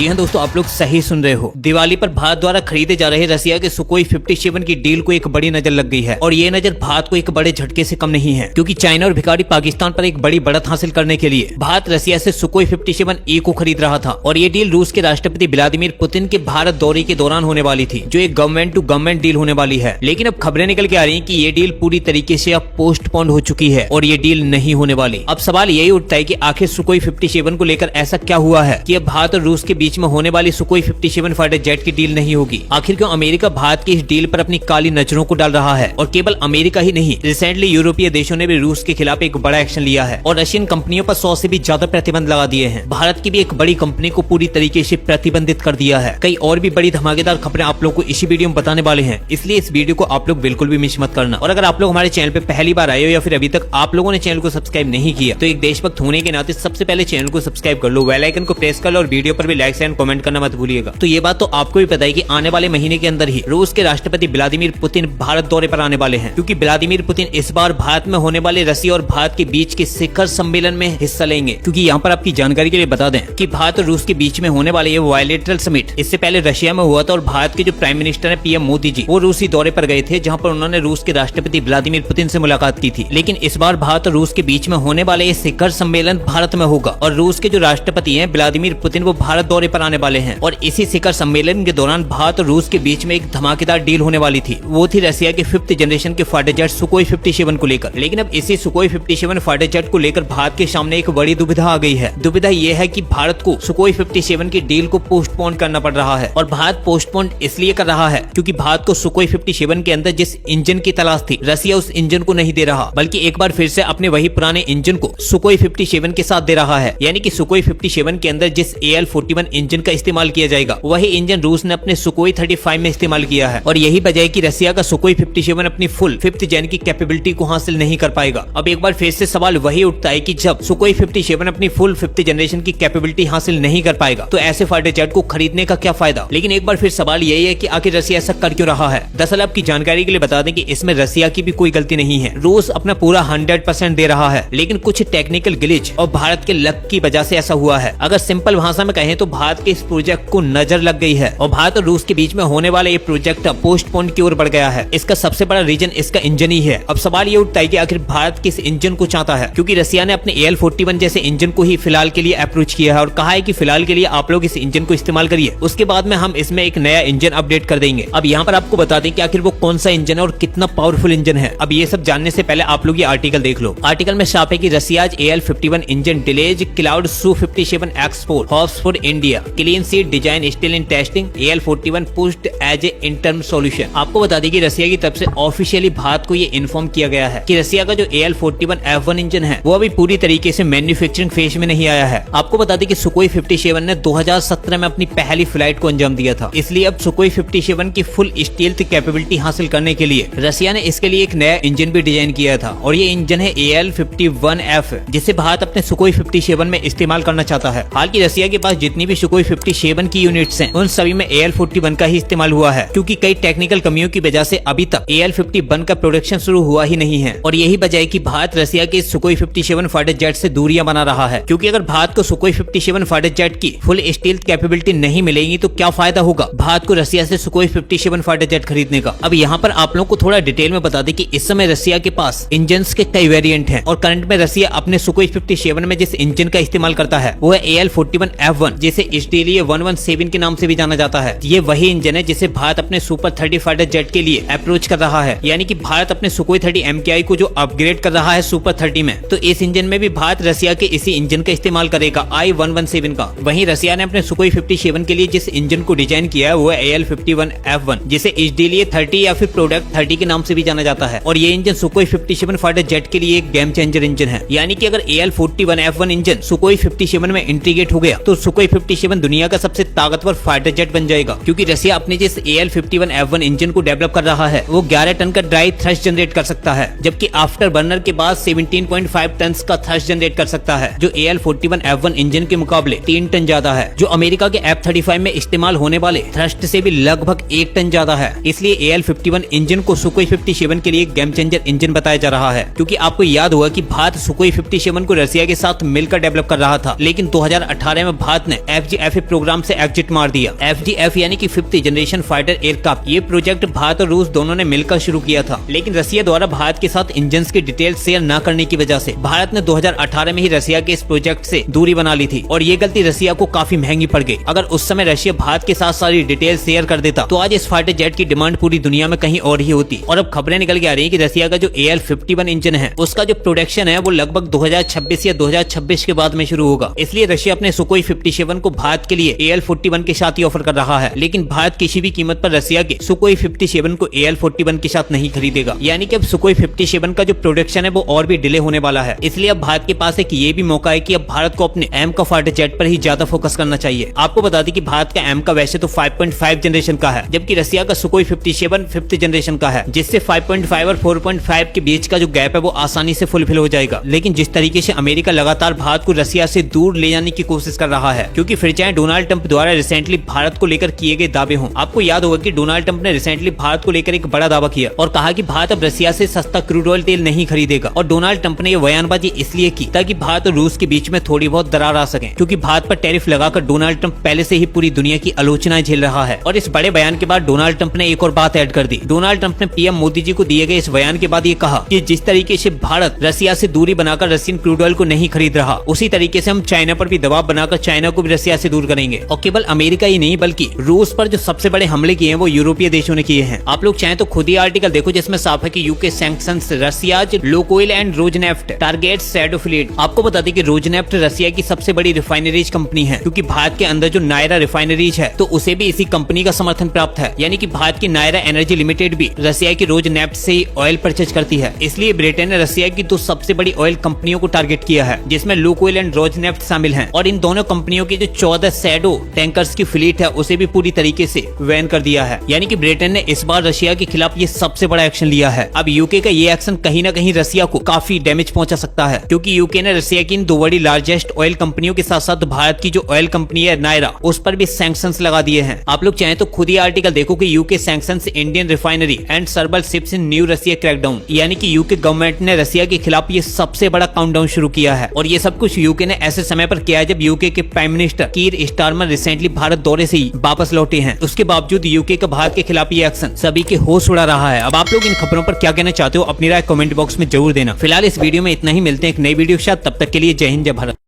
जी हाँ दोस्तों, आप लोग सही सुन रहे हो। दिवाली पर भारत द्वारा खरीदे जा रहे रसिया के सुकोई 57 की डील को एक बड़ी नजर लग गई है और ये नजर भारत को एक बड़े झटके से कम नहीं है, क्योंकि चाइना और भिखारी पाकिस्तान पर एक बड़ी बढ़त हासिल करने के लिए भारत रसिया से सुकोई 57A को खरीद रहा था। और ये डील रूस के राष्ट्रपति व्लादिमीर पुतिन के भारत दौरे के दौरान होने वाली थी, जो एक गवर्नमेंट टू गवर्नमेंट डील होने वाली है। लेकिन अब खबरें निकल के आ रही है की ये डील पूरी तरीके से अब पोस्टपोन हो चुकी है और ये डील नहीं होने वाली। अब सवाल यही उठता है की आखिर सुकोई 57 को लेकर ऐसा क्या हुआ है की अब भारत और रूस के बीच में होने वाली सुकोई 57 फाइटर जेट की डील नहीं होगी। आखिर क्यों अमेरिका भारत की इस डील पर अपनी काली नजरों को डाल रहा है। और केवल अमेरिका ही नहीं, रिसेंटली यूरोपीय देशों ने भी रूस के खिलाफ एक बड़ा एक्शन लिया है और रशियन कंपनियों पर 100 से भी ज्यादा प्रतिबंध लगा दिए हैं। भारत की भी एक बड़ी कंपनी को पूरी तरीके से प्रतिबंधित कर दिया है। कई और भी बड़ी धमाकेदार खबरें आप लोग को इसी वीडियो में बताने वाले हैं, इसलिए इस वीडियो को आप लोग बिल्कुल भी मिस मत करना। और अगर आप लोग हमारे चैनल पे पहली बार आए हो या फिर अभी तक आप लोगों ने चैनल को सब्सक्राइब नहीं किया, तो एक देशभक्त होने के नाते सबसे पहले चैनल को सब्सक्राइब कर लो, बेल आइकन को प्रेस कर लो और वीडियो पर भी लाइक एंड कमेंट करना मत भूलिएगा। तो ये बात तो आपको भी पता है कि आने वाले महीने के अंदर ही रूस के राष्ट्रपति व्लादिमीर पुतिन भारत दौरे पर आने वाले हैं, क्योंकि व्लादिमीर पुतिन इस बार भारत में होने वाले रसिया और भारत के बीच के शिखर सम्मेलन में हिस्सा लेंगे। क्योंकि यहाँ पर आपकी जानकारी के लिए बता दें कि भारत और रूस के बीच में होने वाले ये बायलैटरल समिट इससे पहले रशिया में हुआ था और भारत के जो प्राइम मिनिस्टर है पीएम मोदी जी, वो रूसी दौरे पर गए थे, जहाँ पर उन्होंने रूस के राष्ट्रपति व्लादिमीर पुतिन से मुलाकात की थी। लेकिन इस बार भारत और रूस के बीच में होने वाले ये शिखर सम्मेलन भारत में होगा और रूस के जो राष्ट्रपति हैं व्लादिमीर पुतिन, वो भारत दौरे पर आने वाले हैं। और इसी शिखर सम्मेलन के दौरान भारत और रूस के बीच में एक धमाकेदार डील होने वाली थी, वो थी रसिया के 5th जनरेशन के फाइटर जेट सुकोई 57 को लेकर। लेकिन अब इसी सुकोई 57 फाइटर जेट को लेकर भारत के सामने एक बड़ी दुविधा आ गई है। दुविधा ये है कि भारत को सुकोई 57 की डील को पोस्टपोन करना पड़ रहा है। और भारत पोस्टपोन इसलिए कर रहा है क्योंकि भारत को सुकोई 57 के अंदर जिस इंजन की तलाश थी, रसिया उस इंजन को नहीं दे रहा, बल्कि एक बार फिर से अपने वही पुराने इंजन को सुकोई 57 के साथ दे रहा है। यानी कि सुकोई 57 के अंदर जिस AL-41 इंजन का इस्तेमाल किया जाएगा, वही इंजन रूस ने अपने सुकोई 35 में इस्तेमाल किया है। और यही वजह है कि रसिया का सुकोई 57 अपनी फुल 5th जेन की कैपेबिलिटी को हासिल नहीं कर पाएगा। अब एक बार फिर से सवाल वही उठता है कि जब सुकोई 57 अपनी फुल 5th जनरेशन की कैपेबिलिटी हासिल नहीं कर पाएगा, तो ऐसे फाइटर जेट को खरीदने का क्या फायदा। लेकिन एक बार फिर सवाल यही है कि आखिर रसिया ऐसा कर क्यों रहा है। दरअसल आपकी जानकारी के लिए बता दें कि इसमें रसिया की भी कोई गलती नहीं है। रूस अपना पूरा 100% दे रहा है, लेकिन कुछ टेक्निकल ग्लिच और भारत के लक की वजह से ऐसा हुआ है। अगर सिंपल भाषा में कहें तो भारत के इस प्रोजेक्ट को नजर लग गई है और भारत और रूस के बीच में होने वाला ये प्रोजेक्ट पोस्टपोन की ओर बढ़ गया है। इसका सबसे बड़ा रीजन इसका इंजन ही है। अब सवाल ये उठता है कि आखिर भारत किस इंजन को चाहता है, क्योंकि रसिया ने अपने AL-41 जैसे इंजन को ही फिलहाल के लिए अप्रोच किया है और कहा है कि फिलहाल के लिए आप लोग इस इंजन को इस्तेमाल करिए, उसके बाद में हम इसमें एक नया इंजन अपडेट कर देंगे। अब यहाँ पर आपको बता दें कि आखिर वो कौन सा इंजन है और कितना पावरफुल इंजन है। अब ये सब जानने से पहले आप लोग ये आर्टिकल देख लो। आर्टिकल में साफ है कि Russia's AL-51 engine delays cloud Su-57 X4 hops for India clean sheet design still in testing AL-41 pushed as a interim solution. आपको बता दें कि रसिया की तरफ से ऑफिशियली भारत को ये इन्फॉर्म किया गया है कि रसिया का जो AL-41 F1 इंजन है वो अभी पूरी तरीके से मैन्युफैक्चरिंग फेज में नहीं आया है। आपको बता दें कि सुकोई 57 ने 2017 में अपनी पहली फ्लाइट को अंजाम दिया था, इसलिए अब सुकोई 57 की फुल स्टील्थ कैपेबिलिटी हासिल करने के लिए रसिया ने इसके लिए एक नया इंजन भी डिजाइन किया था और ये इंजन है AL-51F, जिसे भारत अपने सुकोई 57 में इस्तेमाल करना चाहता है। हालांकि रसिया के पास जितनी भी सुकोई 57 की यूनिट्स हैं, उन सभी में AL-41 का ही इस्तेमाल हुआ है, क्योंकि कई टेक्निकल कमियों की वजह से अभी तक AL-51 का प्रोडक्शन शुरू हुआ ही नहीं है। और यही वजह है कि भारत रसिया के सुकोई 57 फाइटर जेट से दूरियां बना रहा है, क्योंकि अगर भारत को सुकोई 57 फाइटर जेट की फुल स्टील्थ कैपेबिलिटी नहीं मिलेगी तो क्या फायदा होगा भारत को रसिया से सुकोई 57 फाइटर जेट खरीदने का। अब यहाँ पर आप लोगों को थोड़ा डिटेल में बता दें कि इस समय रसिया के पास इंजन्स के कई वेरिएंट हैं और करंट में रसिया अपने सुकोई 57 में जिस इंजन का इस्तेमाल करता है वो है AL-41 F1, जिसे इसलिए 117 के नाम से भी जाना जाता है। ये वही इंजन है जिसे भारत अपने सुपर 30 फाइटर जेट के लिए अप्रोच कर रहा है। यानी कि भारत अपने सुकोई 30 MKI को जो अपग्रेड कर रहा है सुपर 30 में, तो इस इंजन में भी भारत रसिया के इसी इंजन का इस्तेमाल करेगा I-117 का। वहीं रसिया ने अपने सुकोई 57 के लिए जिस इंजन को डिजाइन किया है वो है AL-51 F1, जिसे इसलिए 30 या फिर प्रोडक्ट 30 के नाम से भी जाना जाता है। और ये इंजन सुकोई 57 फाइटर जेट के लिए एक गेम चेंजर इंजन है। यानी कि अगर AL-41 F1 इंजन सुकोई 57 में इंटीग्रेट हो गया तो सुकोई 57 दुनिया का सबसे ताकतवर फाइटर जेट बन जाएगा, क्योंकि रसिया अपने जिस AL-51 F1 इंजन को डेवलप कर रहा है वो 11 टन का ड्राई थ्रस्ट जनरेट कर सकता है, जबकि आफ्टर बर्नर के बाद 17.5 टन का थ्रस्ट जनरेट कर सकता है, जो AL-41 F1 इंजन के मुकाबले 3 टन ज्यादा है, जो अमेरिका के F-35 में इस्तेमाल होने वाले थ्रस्ट से भी लगभग 1 टन ज्यादा है। इसलिए AL-51 इंजन को सुकोई 57 के लिए गेम चेंजर इंजन बताया जा रहा है, क्योंकि आपको याद होगा कि भारत सुकोई 57 को रसिया के साथ मिलकर डेवलप कर रहा था, लेकिन 2018 में भारत ने FGF प्रोग्राम से एग्जिट मार दिया। FGF यानी कि 5th जनरेशन फाइटर एयरक्राफ्ट, ये प्रोजेक्ट भारत और रूस दोनों ने मिलकर शुरू किया था, लेकिन रसिया द्वारा भारत के साथ इंजन की डिटेल शेयर न करने की वजह से भारत ने 2018 में ही रसिया के इस प्रोजेक्ट से दूरी बना ली थी और ये गलती रसिया को काफी महंगी पड़ गई। अगर उस समय रशिया भारत के साथ सारी डिटेल शेयर कर देता तो आज इस फाइटर जेट की डिमांड पूरी दुनिया में कहीं और ही होती। और अब खबरें निकल के आ रही है कि रसिया का जो AL-51 इंजन है उसका जो प्रोडक्शन है वो लगभग 2026 या 2026 के बाद में शुरू होगा। इसलिए रशिया अपने सुकोई 57 को भारत के लिए AL-41 के साथ ही ऑफर कर रहा है, लेकिन भारत किसी भी कीमत पर रसिया के सुकोई 57 को AL-41 के साथ नहीं खरीदेगा। यानी कि अब सुकोई 57 का जो प्रोडक्शन है वो और भी डिले होने वाला है। इसलिए अब भारत के पास एक ये भी मौका है कि अब भारत को अपने एम का फाइटर जेट पर ही ज्यादा फोकस करना चाहिए। आपको बता दें कि भारत का एम का वैसे तो 5.5 जनरेशन का है, जबकि रसिया का सुकोई 57 5th जनरेशन का है, जिससे 5.5 और 4.5 के बीच का जो गैप है वो आसानी से फुलफिल हो जाएगा। लेकिन जिस तरीके से अमेरिका लगातार भारत को रसिया से दूर ले जाने की कोशिश कर रहा है, क्योंकि फिर चाहे डोनाल्ड ट्रंप द्वारा रिसेंटली भारत को लेकर किए गए दावे हों। आपको याद होगा कि डोनाल्ड ट्रंप ने रिसेंटली भारत को लेकर एक बड़ा दावा किया और कहा कि भारत अब रसिया से सस्ता क्रूड ऑयल तेल नहीं खरीदेगा। और डोनाल्ड ट्रंप ने यह बयानबाजी इसलिए की ताकि भारत और रूस के बीच में थोड़ी बहुत दरार आ सके, क्योंकि भारत पर टैरिफ लगाकर डोनाल्ड ट्रंप पहले से ही पूरी दुनिया की आलोचनाएं झेल रहा है। और इस बड़े बयान के बाद डोनाल्ड ट्रंप ने एक और बात ऐड कर दी। डोनाल्ड ट्रंप ने पीएम मोदी जी को दिए गए इस बयान के बाद ये कहा कि जिस तरीके से भारत रसिया से दूरी बनाकर रशियन क्रूड ऑयल को नहीं खरीद रहा, उसी तरीके से हम चाइना पर भी दबाव बनाकर चाइना को भी रसिया से दूर करेंगे। और केवल अमेरिका ही नहीं बल्कि रूस पर जो सबसे बड़े हमले किए हैं वो यूरोपीय देशों ने किए हैं। आप लोग चाहें तो खुद ही आर्टिकल देखो, जिसमें साफ है कि UK sanctions Russia's Lukoil and Rosneft targets shadow fleet. आपको बता दें कि रोजनेफ्ट रसिया की सबसे बड़ी रिफाइनरीज कंपनी है, क्योंकि भारत के अंदर जो नायरा रिफाइनरीज है तो उसे भी इसी कंपनी का समर्थन प्राप्त है। यानी कि भारत की नायरा एनर्जी लिमिटेड भी रसिया की रोजनेफ्ट से ही ऑयल परचेज करती है। इसलिए ब्रिटेन ने रसिया की दो सबसे बड़ी ऑयल कंपनियों को टारगेट किया है, जिसमें लुकोइल एंड रोजनेफ्ट शामिल हैं। और इन दोनों कंपनियों की जो 14 शैडो टैंकर्स की फ्लीट है उसे भी पूरी तरीके से बैन कर दिया है। यानी कि ब्रिटेन ने इस बार रशिया के खिलाफ ये सबसे बड़ा एक्शन लिया है। अब यूके का ये एक्शन कहीं ना कहीं रसिया को काफी डैमेज पहुंचा सकता है, क्योंकि यूके ने रसिया की इन दो बड़ी लार्जेस्ट ऑयल कंपनियों के साथ साथ भारत की जो ऑयल कंपनी है नायरा, उस पर भी सैंक्शंस लगा दिए हैं। आप लोग चाहें तो खुद ही आर्टिकल देखो कि UK sanctions Indian refinery and सर्बल ships in new Russia crackdown. यानी कि यूके गवर्नमेंट ने रसिया के खिलाफ ये सबसे बड़ा काउंटडाउन शुरू किया है। और ये सब कुछ यूके ने ऐसे समय पर किया है जब यूके के प्राइम मिनिस्टर कीर स्टारमर रिसेंटली भारत दौरे से ही वापस लौटे हैं। उसके बावजूद यूके का भारत के खिलाफ ये एक्शन सभी के होश उड़ा रहा है। अब आप लोग इन खबरों पर क्या कहना चाहते हो, अपनी राय कमेंट बॉक्स में जरूर देना। फिलहाल इस वीडियो में इतना ही, मिलते हैं एक नई वीडियो के साथ, तब तक के लिए जय हिंद जय भारत।